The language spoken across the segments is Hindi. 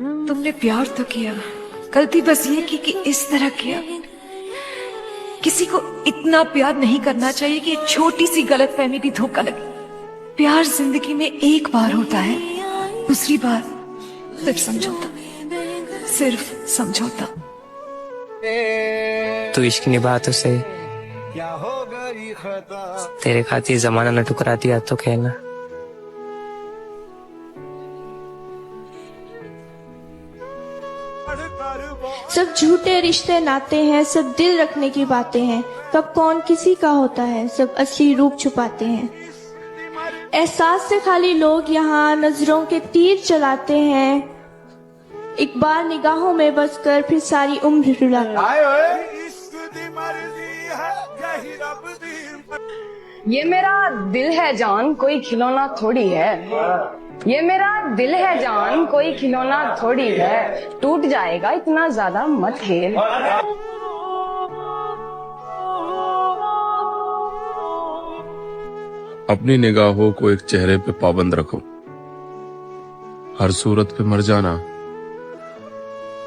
तुमने प्यार तो किया, गलती बस ये की कि इस तरह किया। किसी को इतना प्यार नहीं करना चाहिए कि छोटी सी गलतफहमी भी धोखा लगे। प्यार जिंदगी में एक बार होता है, दूसरी बार सिर्फ समझौता, सिर्फ समझौता। तू इश्क निभा तो सही, तेरे खातिर जमाना न ठुकरा दिया तो कहना। सब झूठे रिश्ते नाते हैं, सब दिल रखने की बातें हैं। कब कौन किसी का होता है, सब असली रूप छुपाते हैं। एहसास से खाली लोग यहाँ नजरों के तीर चलाते हैं। एक बार निगाहों में बसकर फिर सारी उम्र रुलाते हैं। ये मेरा दिल है जान, कोई खिलौना थोड़ी है। ये मेरा दिल है जान, कोई खिलौना थोड़ी है। टूट जाएगा, इतना ज्यादा मत खेल। अपनी निगाहों को एक चेहरे पे पाबंद रखो। हर सूरत पे मर जाना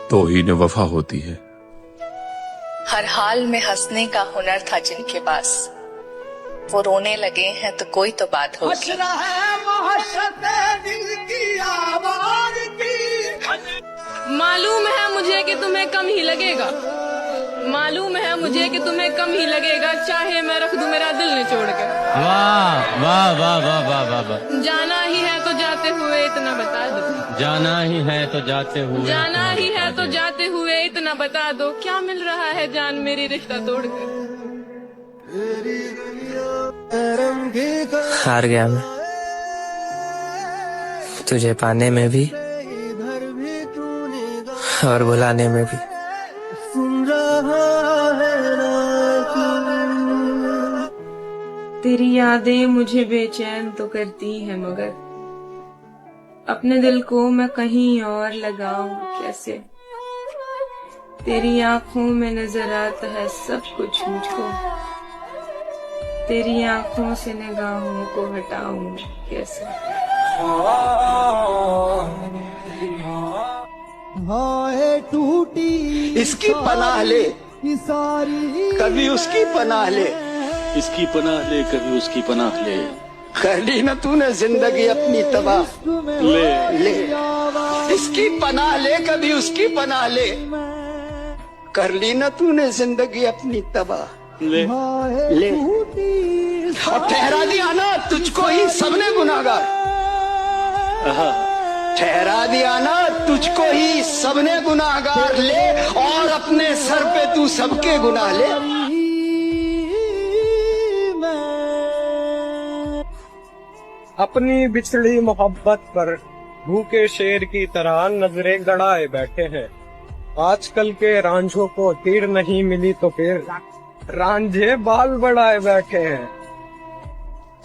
तो ही ने वफा होती है। हर हाल में हंसने का हुनर था जिनके पास, वो रोने लगे हैं तो कोई तो बात होगी। मालूम है मुझे कि तुम्हें कम ही लगेगा, मालूम है मुझे कि तुम्हें कम ही लगेगा, चाहे मैं रख दूं मेरा दिल निचोड़ के। वाह वाह वाह वाह वाह वाह वाह। जाना ही है तो जाते हुए इतना बता दो, जाना ही है तो जाते हुए, जाना ही है तो जाते हुए इतना बता दो, क्या मिल रहा है जान मेरी रिश्ता तोड़ के। हार गया मैं तुझे पाने में भी और बुलाने में भी। तेरी यादें मुझे बेचैन तो करती है, मगर अपने दिल को मैं कहीं और लगाऊं कैसे। तेरी आंखों में नजर आता है सब कुछ मुझको, तेरी आंखों से निगाहों को हटाऊं कैसे। इसकी पनाह ले, कभी उसकी पनाह ले, इसकी पनाह ले, कभी उसकी पनाह ले। कर ली न तूने जिंदगी अपनी तबाह, ले इसकी पनाह ले, कभी उसकी पनाह ले। कर ली न तूने जिंदगी अपनी तबाह, ले और ठहरा दिया ना तुझको ही सबने गुनाहगार। ठहरा दिया ना तुझको ही सबने गुनाहगार, ले और अपने सर पे तू सबके गुनाह ले। अपनी बिछड़ी मोहब्बत पर भूखे शेर की तरह नजरें गड़ाए बैठे हैं। आजकल के रांझों को तीर नहीं मिली तो फिर रांझे बाल बढ़ाए बैठे हैं।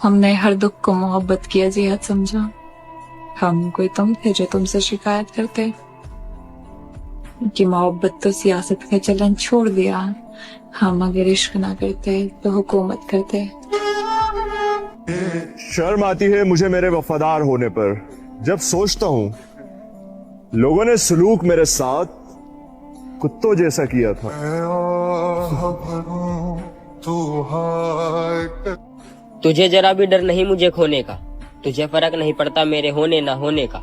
हमने हर दुख को मोहब्बत की अज़ियत समझा, हम कोई तुम थे जो तुमसे शिकायत करते कि मोहब्बत तो सियासत का चलन छोड़ दिया, हम अगर इश्क ना करते तो हुकूमत करते। शर्म आती है मुझे मेरे वफादार होने पर, जब सोचता हूँ लोगों ने सलूक मेरे साथ कुत्तों जैसा किया था। तुझे जरा भी डर नहीं मुझे खोने का, तुझे फर्क नहीं पड़ता मेरे होने ना होने का।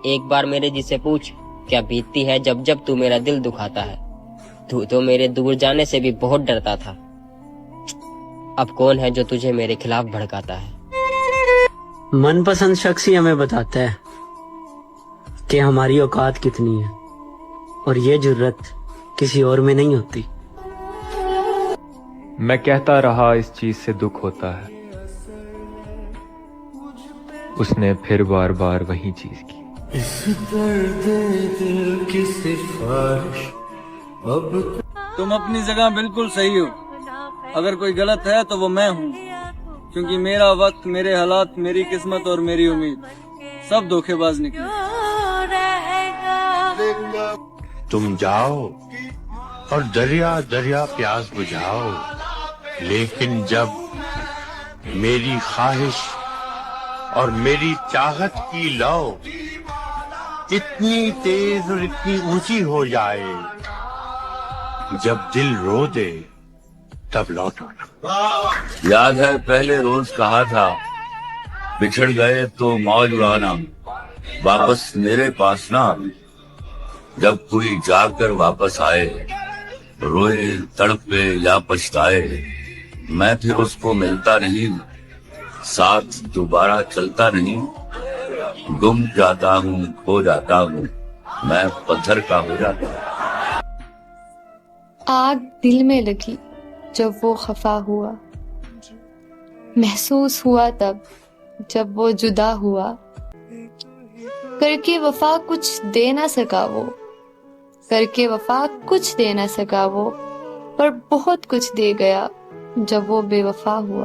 एक बार मेरे जी से पूछ क्या बीतती है जब जब तू मेरा दिल दुखाता है। तू तो मेरे दूर जाने से भी बहुत डरता था, अब कौन है जो तुझे मेरे खिलाफ भड़काता है। मनपसंद शख्स ही हमें बताता है कि हमारी औकात कितनी है, और ये जुर्रत किसी और में नहीं होती। मैं कहता रहा इस चीज से दुख होता है, उसने फिर बार बार वही चीज की। इस दर्द दिल की सिफारिश अब। तुम अपनी जगह बिल्कुल सही हो, अगर कोई गलत है तो वो मैं हूँ, क्योंकि मेरा वक्त, मेरे हालात, मेरी किस्मत और मेरी उम्मीद सब धोखेबाज निकले। तुम जाओ और दरिया दरिया प्यास बुझाओ, लेकिन जब मेरी ख्वाहिश और मेरी चाहत की लौ इतनी तेज और इतनी ऊंची हो जाए, जब दिल रो दे तब लौटो। याद है पहले रोज कहा था, बिछड़ गए तो मौज उड़ाना, वापस मेरे पास ना। जब कोई जाग कर वापस आए, रोए तड़पे या पछताए, मैं फिर उसको मिलता नहीं, साथ दोबारा चलता नहीं। गुम जाता हूँ, खो जाता हूँ, मैं पत्थर का हो जाता हूँ। आग दिल में लगी जब वो खफा हुआ, महसूस हुआ तब जब वो जुदा हुआ। करके वफा कुछ दे ना सका वो, करके वफा कुछ दे ना सका वो, पर बहुत कुछ दे गया जब वो बेवफा हुआ।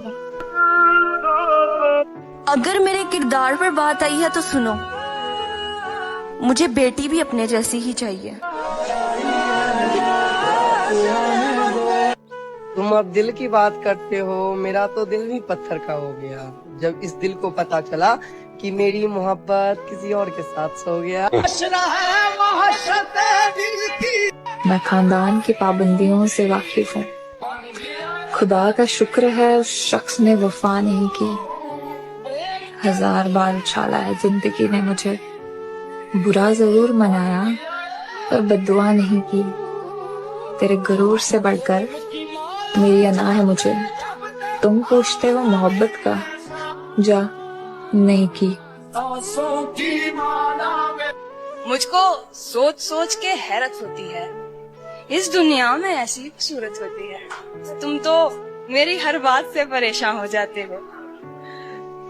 अगर मेरे किरदार पर बात आई है तो सुनो, मुझे बेटी भी अपने जैसी ही चाहिए। तुम अब दिल की बात करते हो, मेरा तो दिल भी पत्थर का हो गया जब इस दिल को पता चला कि मेरी मोहब्बत किसी और के साथ सो गया। मैं खानदान की पाबंदियों से वाकिफ हूँ। खुदा का शुक्र है उस शख्स ने वफा नहीं की। 1000 बार उछाला है जिंदगी ने मुझे, बुरा जरूर मनाया पर बद्दुआ नहीं की। तेरे गुरूर से बढ़कर मेरी अना है मुझे, तुम पूछते हो मोहब्बत का, जा नहीं की। मुझको सोच सोच के हैरत होती है, इस दुनिया में ऐसी खूबसूरत होती है। तुम तो मेरी हर बात से परेशान हो जाते हो,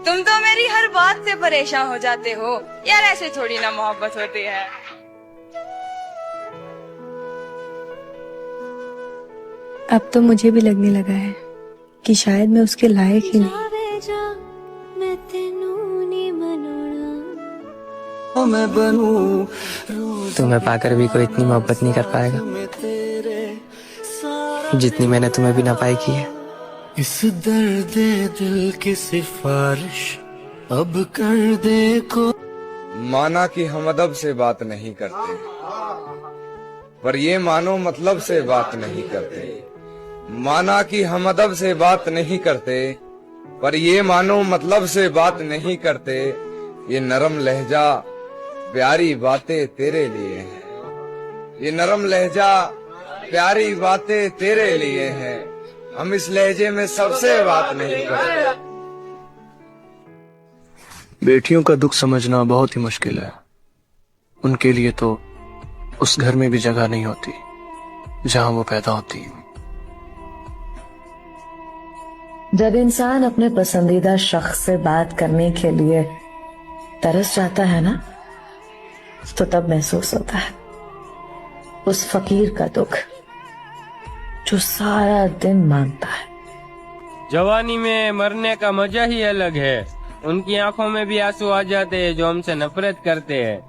तुम तो मेरी हर बात से परेशान हो जाते हो। यार ऐसे थोड़ी ना मोहब्बत होती है। अब तो मुझे भी लगने लगा है कि शायद मैं उसके लायक ही नहीं। मैं बनूं, तुम्हें पाकर भी कोई इतनी मोहब्बत नहीं कर पाएगा जितनी मैंने तुम्हें भी ना पाई की है। इस दर्द दिल की सिफारिश अब कर दे को। माना कि हम अदब से बात नहीं करते, पर ये मानो मतलब से बात नहीं करते। माना कि हम अदब से बात नहीं करते, पर ये मानो मतलब से बात नहीं करते। ये नरम लहजा प्यारी बातें तेरे लिए हैं, ये नरम लहजा प्यारी बातें तेरे लिए हैं। हम इस लहजे में सबसे बात नहीं करते। बेटियों का दुख समझना बहुत ही मुश्किल है। उनके लिए तो उस घर में भी जगह नहीं होती जहां वो पैदा होती। जब इंसान अपने पसंदीदा शख्स से बात करने के लिए तरस जाता है ना, तो तब महसूस होता है उस फकीर का दुख जो सारा दिन मांगता है। जवानी में मरने का मजा ही अलग है। उनकी आंखों में भी आंसू आ जाते हैं जो हमसे नफरत करते हैं।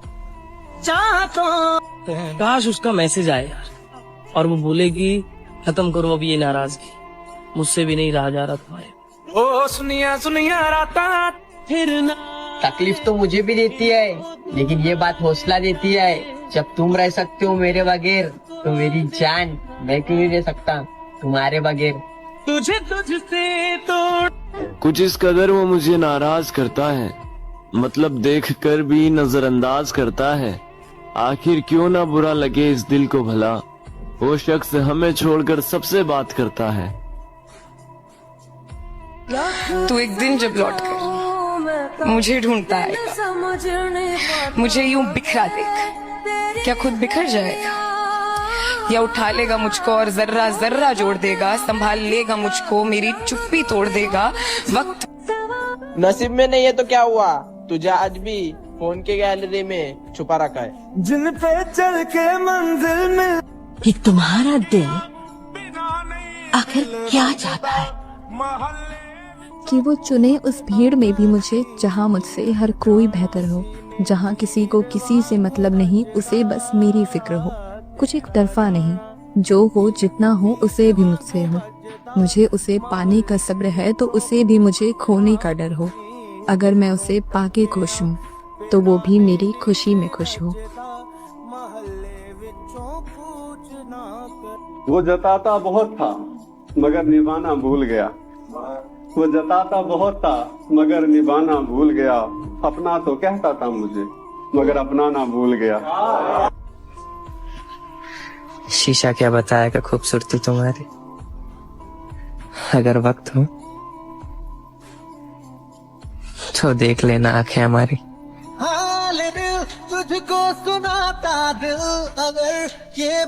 काश उसका मैसेज आए यार, और वो बोलेगी खत्म करो अब ये नाराजगी, मुझसे भी नहीं रहा जा रहा तुम्हारे। ओ सुनिया सुनिया राता फिर ना। तकलीफ तो मुझे भी देती है, लेकिन ये बात हौसला देती है। जब तुम रह सकते हो मेरे बगैर, तो मेरी जान मैं क्यों नहीं रह सकता तुम्हारे बगैर। तुझे तुझसे तोड़। कुछ इस कदर वो मुझे नाराज करता है, मतलब देखकर भी नजरअंदाज करता है। आखिर क्यों ना बुरा लगे इस दिल को भला, वो शख्स हमें छोड़कर सबसे बात करता है। तू एक दिन जब लौट कर मुझे ढूंढता है, मुझे यूं बिखरा देख, क्या खुद बिखर जाएगा या उठा लेगा मुझको और जर्रा जर्रा जोड़ देगा, संभाल लेगा मुझको, मेरी चुप्पी तोड़ देगा। वक्त नसीब में नहीं है तो क्या हुआ, तुझे आज भी फोन के गैलरी में छुपा रखा है। जिन पे चल के मंजिल में। कि तुम्हारा दिल आखिर क्या चाहता है? कि वो चुने उस भीड़ में भी मुझे जहाँ मुझसे हर कोई बेहतर हो, जहाँ किसी को किसी से मतलब नहीं, उसे बस मेरी फिक्र हो। कुछ एक तरफा नहीं, जो हो जितना हो उसे भी मुझसे हो। मुझे उसे पाने का सब्र है तो उसे भी मुझे खोने का डर हो। अगर मैं उसे पाके खुश हूँ तो वो भी मेरी खुशी में खुश हो। वो जताता बहुत था मगर निभाना भूल गया। वो जताता बहुत था मगर निभाना भूल गया। अपना तो कहता था मुझे मगर अपनाना भूल गया। शीशा क्या बताएगा खूबसूरती तुम्हारी। अगर वक्त हो तो देख लेना आंखें हमारी। हाल दिल तुझको सुनाता दिल अगर ये